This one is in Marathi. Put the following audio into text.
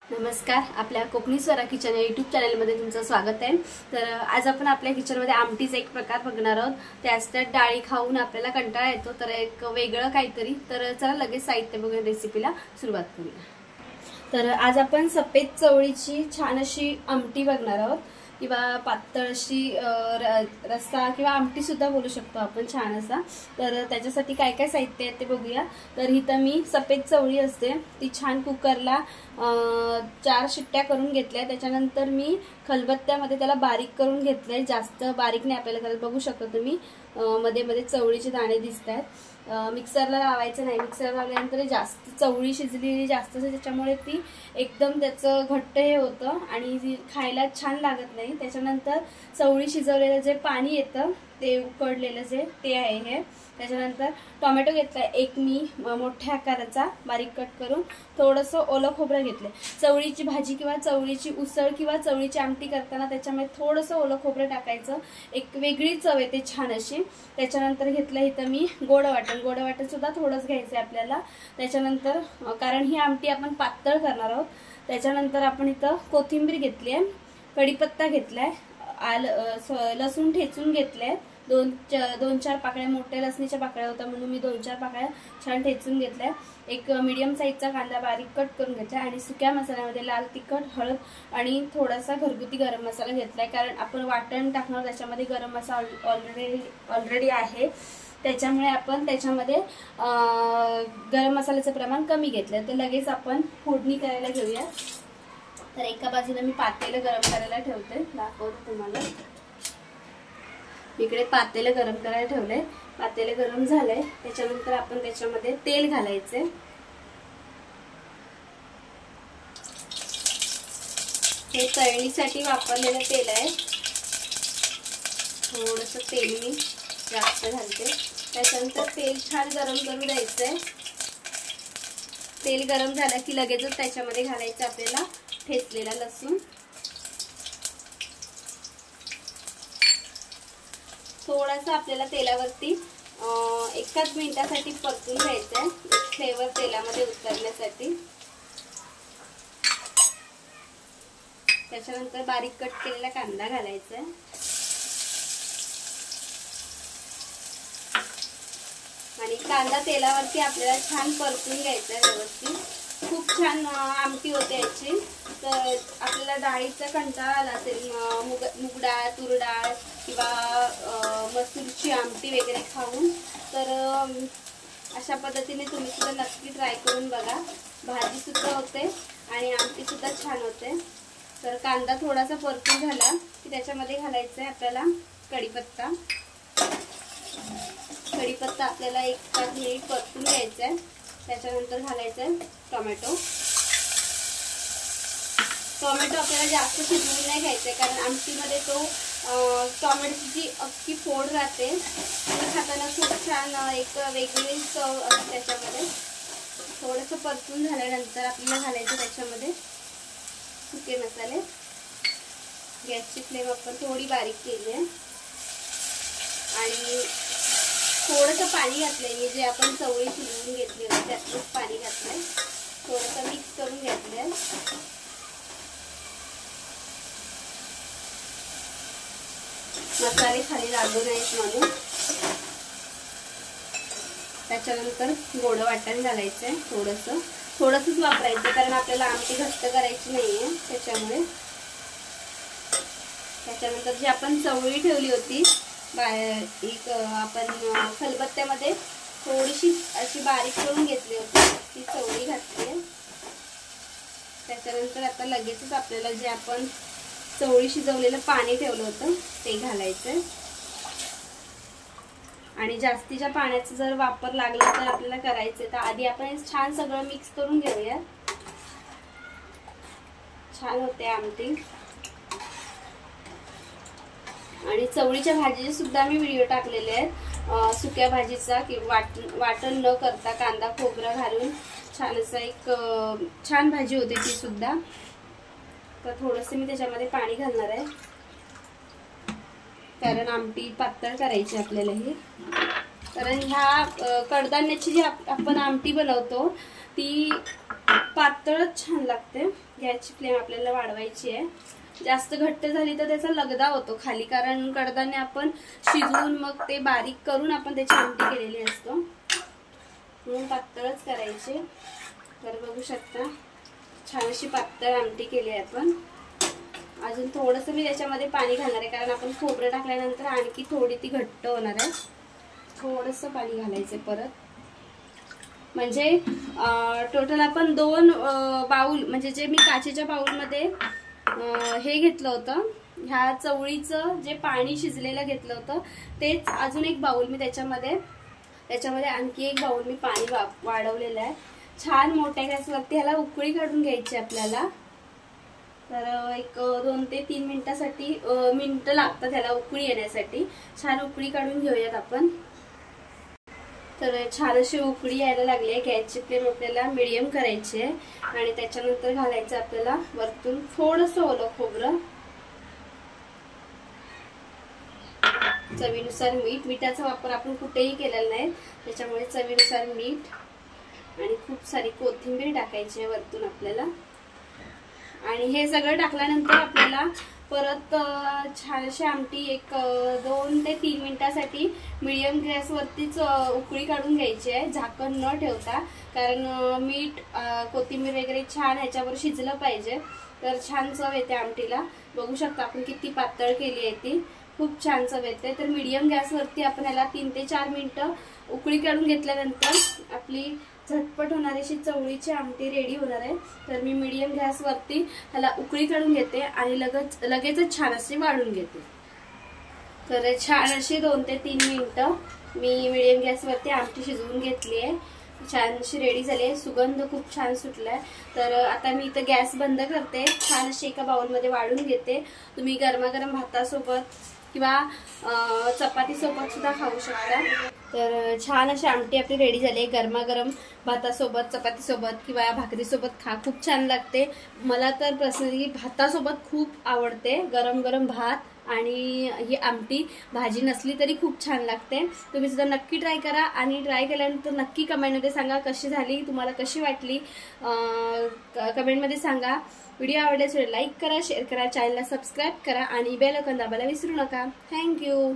नमस्कार, आपल्या कोकणी स्वरा किचन या यूट्यूब चॅनलमध्ये तुमचं स्वागत आहे। तर आज आपण आपल्या किचनमध्ये आमटीचा एक प्रकार बघणार आहोत। त्यात डाळी खाऊन आपल्याला कंटाळा येतो, तर एक वेगळं काहीतरी। तर चला लगेच साहित्य बघून रेसिपीला सुरुवात करूया। तर आज आपण सफेद चवळीची छान अशी आमटी बघणार आहोत, किंवा पातळ अशी रस्सा किंवा आमटी सुद्धा बोलू शकतो आपण, छान असा। तर त्याच्यासाठी काय काय साहित्य आहे ते बघूया। तर इथं मी सफेद चवळी असते ती छान कुकरला 4 शिट्ट्या करून घेतल्या। त्याच्यानंतर मी खलबत्त्यामध्ये त्याला बारीक करून घेतलंय, जास्त बारीक नाही आपल्याला करत, बघू शकता तुम्ही मध्ये मध्ये चवळीचे दाणे दिसतात। मिक्सरला लावायचं नाही, मिक्सरला लावल्यानंतर जास्त चवळी शिजलेली जास्त असते, त्याच्यामुळे ती एकदम त्याचं घट्ट हे होतं आणि खायला छान लागत नाही। त्याच्यानंतर चवळी शिजवलेलं जे पाणी येतं ते उकडलेलं ते आहे हे। त्याच्यानंतर टोमॅटो घेतलाय एक मी मोठ्या आकाराचा बारीक कट करून, थोडंसं ओलं खोबरं घेतलंय। चवळीची भाजी किंवा चवळीची उसळ किंवा चवळीची आमटी करताना त्याच्यामध्ये थोडंसं ओलं खोबरं टाकायचं, एक वेगळी चव येते छान अशी। त्याच्यानंतर घेतलं इथं मी गोड वाटण सुद्धा थोडंच घ्यायचं आपल्याला। त्याच्यानंतर कारण ही आमटी आपण पातळ करणार आहोत, त्याच्यानंतर आपण इथं कोथिंबीर घेतली आहे, कढीपत्ता घेतलाय, लसूण ठेचून घेतले, 2-4 पाकळ्या मोठ्या लसणीच्या पाकळ्या होत्या म्हणून मी 2-4 पाकळ्या छान ठेचून घेतल्या। एक मीडियम साईजचा कांदा बारीक कट करून घेतला आणि सुक्या मसाल्यामध्ये लाल तिखट, हळद आणि थोडासा घरगुती गरम मसाला घेतलाय, कारण आपण वाटण टाकणार त्याच्यामध्ये गरम मसाला ऑलरेडी आहे, त्याच्यामुळे आपण त्याच्यामध्ये गरम मसाल्याचं प्रमाण कमी घेतलं। तर लगेच आपण फोडणी करायला घेऊया। तर एका बाजूला मी पातेलं गरम करायला ठेवते, दाखवते तुम्हाला। इकडे पातेलं गरम करायला ठेवलंय, पातेलं गरम झालंय। त्याच्यानंतर आपण त्याच्यामध्ये तेल घालायचे। हे तळणीसाठी वापरलेलं तेल आहे, थोडंसं तेल मी जास्त घालते। त्याच्यानंतर तेल छान गरम करून द्यायचंय। तेल गरम झालं की लगेचच त्याच्यामध्ये घालायचं आपल्याला ठेचलेला लसूण। थोडासा आपल्याला तेलावरती 1 मिनिटासाठी परतून घ्यायचंय, फ्लेवर तेलामध्ये उतरण्यासाठी। त्याच्यानंतर बारीक कट केलेला कांदा घालायचा आणि कांदा तेलावरती आपल्याला छान परतून घ्यायचा व्यवस्थित। खूप छान आमटी होते याची। तर आपल्याला डाळीचा कंटाळा आला असेल, मूग डाळ, तूर डाळ किंवा मसूरची आमटी वगैरे खाऊन, तर अशा पद्धतीने तुम्ही सुद्धा नक्की ट्राय करून बघा। भाजी सुद्धा होते आणि आमटी सुद्धा छान होते। तर कांदा थोडासा परतून झाला की त्याच्यामध्ये घालायचं आहे आपल्याला कढीपत्ता। कढीपत्ता आपल्याला 1 मिनिट परतून घ्यायचा आहे। त्याच्यानंतर घालायचं आहे टोमॅटो। आपल्याला जास्त शिजवून नाही घ्यायचंय, कारण आमटीमध्ये तो टोमॅटोची जी अख्खी फोड राहते ती खाताना खूप छान एक वेगळी चव असते त्याच्यामध्ये। थोडंसं परतून झाल्यानंतर आपल्याला घालायचं त्याच्यामध्ये सुके मसाले। गॅसची फ्लेम आपण थोडी बारीक केली आहे आणि थोडंसं पाणी घातलंय, जे आपण चवळी शिजवून घेतली होती त्यातच पाणी घातलंय, थोडंसं मिक्स करून घेतलंय। मसाले खाली लागू नयेत म्हणून। त्याच्यानंतर गोड वाटण घालायचंय, थोडंसंच वापरायचं, कारण आपल्याला आमटी घट्ट करायची नाहीये त्याच्यामुळे। त्याच्यानंतर जी आपण चवळी ठेवली होती आपण खलबत्त्यामध्ये थोडीशी अशी बारीक करून घेतली होती, ती चवळी घातली। त्याच्यानंतर आता लगेचच आपल्याला जे आपण चवळी शिजवलेलं पाणी ठेवलं होतं ते घालायचं आणि जास्तीच्या पाण्याचा जर वापर लागला तर आपल्याला करायचं। तर आधी आपण छान सगळं मिक्स करून घेऊया, छान होते आमटी। आणि चवळीच्या भाजीचे सुद्धा मी व्हिडिओ टाकलेले आहेत, सुक्या भाजीचा की वाटण न करता कांदा खोबरं घालून छान असं एक छान भाजी होते ती सुद्धा। तर थोडंसं मी त्याच्यामध्ये पाणी घालणार आहे, कारण आमटी पातळ करायची आपल्याला ही। कारण ह्या कडधान्याची जी आपण आमटी बनवतो ती पातळच छान लागते। गॅसची फ्लेम आपल्याला वाढवायची आहे. जास्त घट्ट झाली तर त्याचा लगदा होतो खाली, कारण कडधान्य आपण शिजवून मग ते बारीक करून आपण त्याची आमटी केलेली असतो, म्हणून पातळच करायचे. तर बघू शकता छान अशी पातळ आमटी केली आहे आपण. अजून थोडंसं मी त्याच्यामध्ये पाणी घालणार आहे, कारण आपण खोबरं टाकल्यानंतर आणखी थोडी ती घट्ट होणार आहे. थोडंसं पाणी घालायचं परत, म्हणजे टोटल आपण 2 बाउल, म्हणजे जे मी काचेच्या बाउलमध्ये हे घेतलं होतं, ह्या चवळीचं जे पाणी शिजलेलं घेतलं होतं तेच अजून एक बाउल मी त्याच्यामध्ये आणखी एक बाउल मी पाणी वाढवलेलं आहे. छान मोठ्या गॅसवरती ह्याला उकळी काढून घ्यायची आपल्याला. तर एक 2 ते 3 मिनिटं लागतात ह्याला उकळी येण्यासाठी. छान उकळी काढून घेऊयात आपण. तर छान अशी उकळी यायला लागली आहे. गॅसची फ्लेम आपल्याला मीडियम करायची आहे आणि त्याच्यानंतर घालायचं आपल्याला वरतून थोडंसं ओलं खोबरं, चवीनुसार मीठ. मिठाचा वापर आपण कुठेही केलेला नाही, त्याच्यामुळे चवीनुसार मीठ आणि खूप सारी कोथिंबीर टाकायची आहे वरतून आपल्याला. आणि हे सगळं टाकल्यानंतर आपल्याला परत छान अशी आमटी एक 2 ते 3 मिनिटासाठी मीडियम गॅसवरतीच उकळी काढून घ्यायची आहे, झाकण न ठेवता. कारण मीठ कोथिंबीर वगैरे छान ह्याच्यावर शिजलं पाहिजे, तर छान चव येते आमटीला. बघू शकता आपण किती पातळ केली आहे ती, खूप छान चव येते. तर मीडियम गॅसवरती आपण याला 3 ते 4 मिनिटं उकळी काढून घेतल्यानंतर आपली झटपट होणारी अशी चवळीची आमटी रेडी होणार आहे. तर मी मीडियम गॅसवरती ह्याला उकळी काढून घेते आणि लगेचच छान अशी वाढून घेते. तर छान अशी 2 ते 3 मिनिटं मी मीडियम गॅसवरती आमटी शिजवून घेतली आहे. छान अशी रेडी झाली आहे, सुगंध खूप छान सुटलाय. तर आता मी इथं गॅस बंद करते, छान अशी एका बाउलमध्ये वाढून घेते. तुम्ही गरमागरम भातासोबत किंवा चपाती सोबत सुद्धा खाऊ शकता. तर छान अशी आमटी आपली रेडी झाली आहे. गरमागरम भातासोबत, चपातीसोबत किंवा भाकरीसोबत खा, खूप छान लागते. मला तर पर्सनली भातासोबत खूप आवडते, गरम गरम भात आणि ही आमटी. भाजी नसली तरी खूप छान लागते. तुम्ही सुद्धा नक्की ट्राय करा आणि ट्राय केल्यानंतर नक्की कमेंटमध्ये सांगा कशी झाली, तुम्हाला कशी वाटली, कमेंटमध्ये सांगा. व्हिडिओ आवडल्यास लाईक करा, शेअर करा, चॅनलला सबस्क्राईब करा आणि बेल आयकॉन दाबायला विसरू नका. थँक्यू.